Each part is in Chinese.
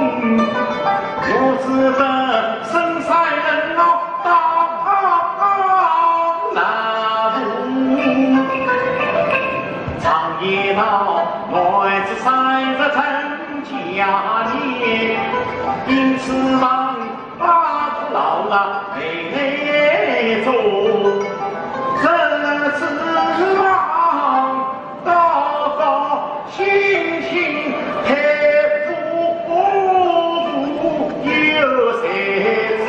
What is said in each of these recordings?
如此的深山人哦，到南常言道，来自山的成家业，因此让爸老了妹妹走。这次让高高兴兴太夫有谁知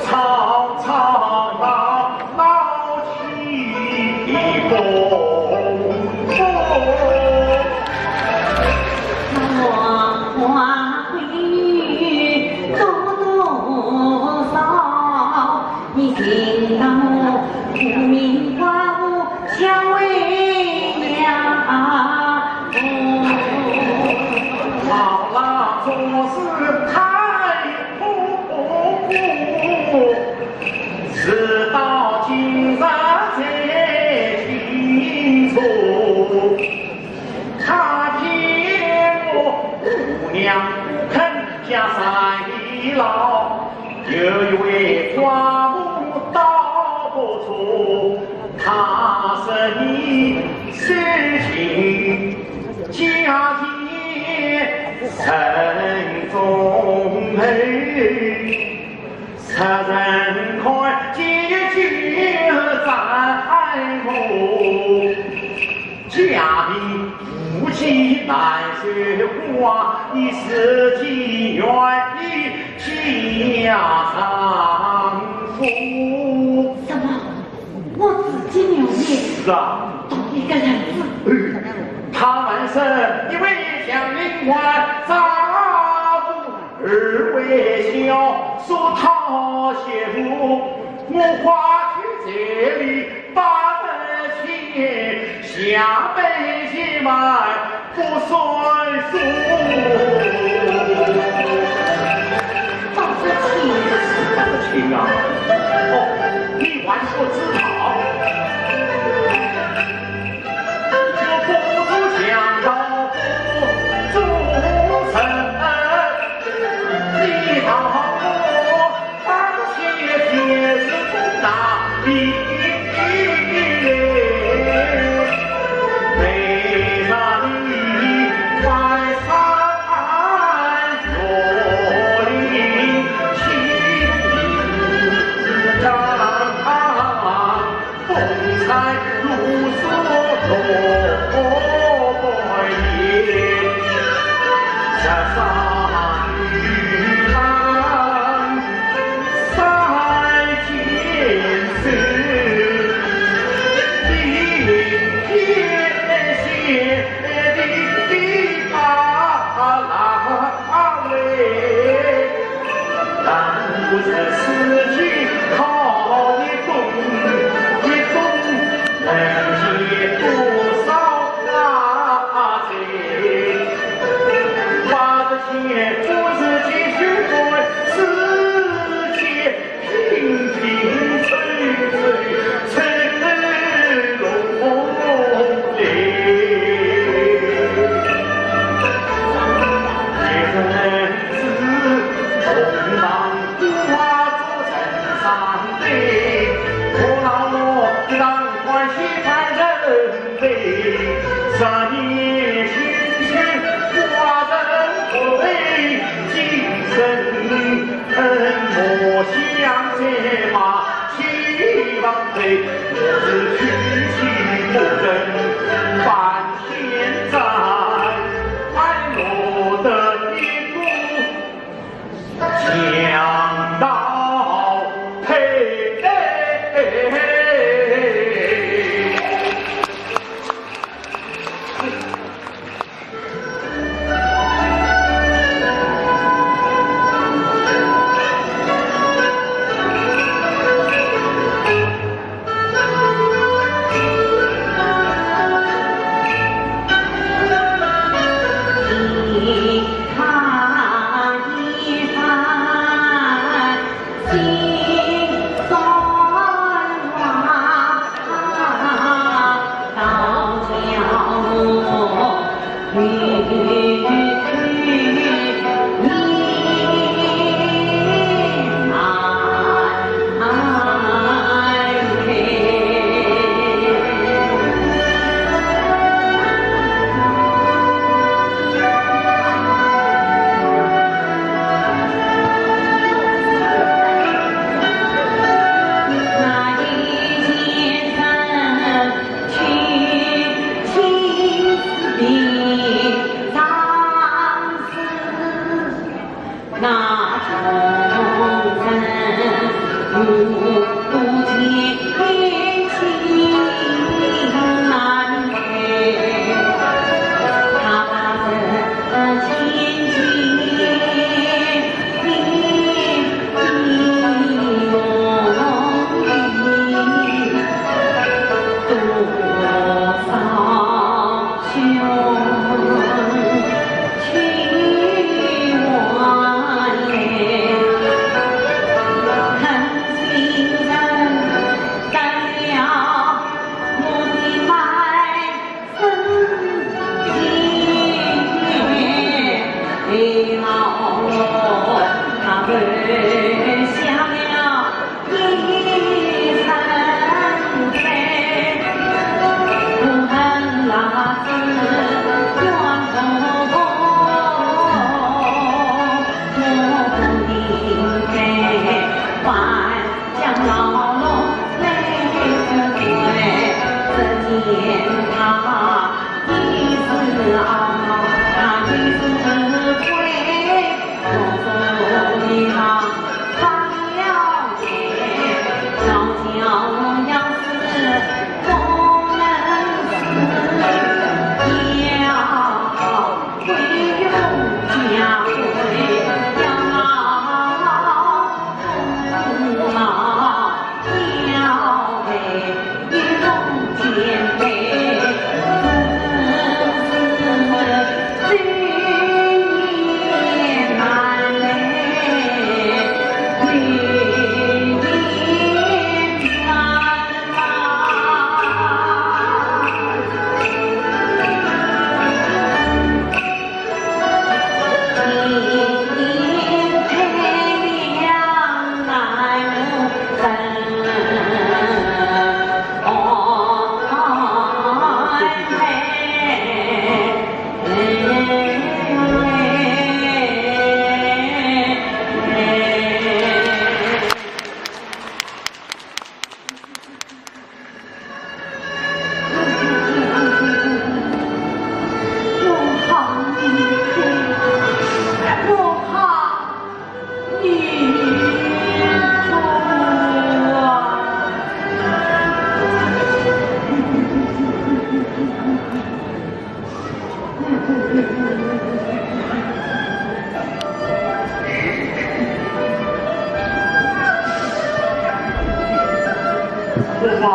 常常闹起风波。花闺女多多少，你听到不明花无相为娘。好了，做事太糊涂，事到今日才清楚。他骗我姑娘肯下山一老，就以为花木到不出，他是你事情家庭沉重哎，杀人快结局在后，家庭夫妻难说话，你自己愿意家丈夫。什么？我自己没有念，是啊。懂一个人字。他们是一位将领官，丈夫二位小，说讨媳妇，我花去这里把门前，下辈子买不算数。道不清，道不清啊！哦，你万不知道。想到不忠诚，你到我当些天是不大的为了你快山若领情长风采如梭落下山雨岸，再见时，明天写的巴拉尾，但不是事情靠你懂，你懂能解多少大罪。不是继续为世界平平脆脆成龙嘞，也真是动荡不花中我妈，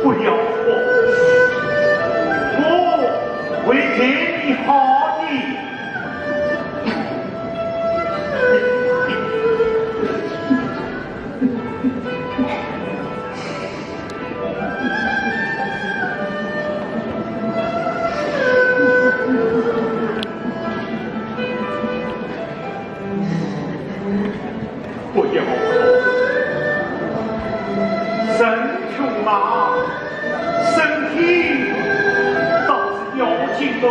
不要我会替你好的。不要生穷啊，身体倒是要紧的，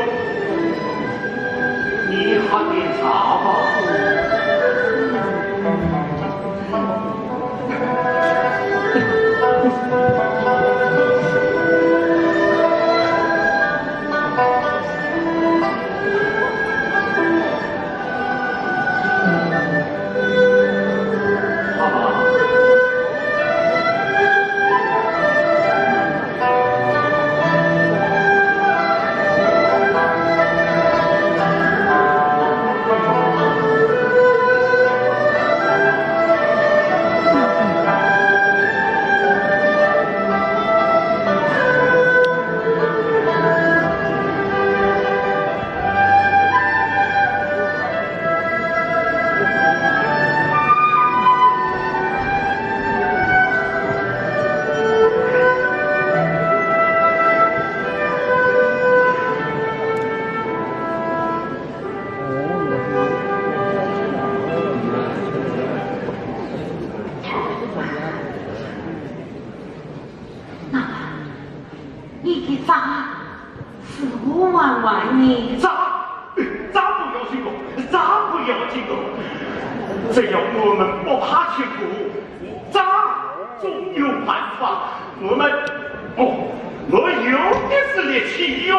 你喝点茶吧。只要我们不怕辛苦，咱总有办法。我们有的是力气哟。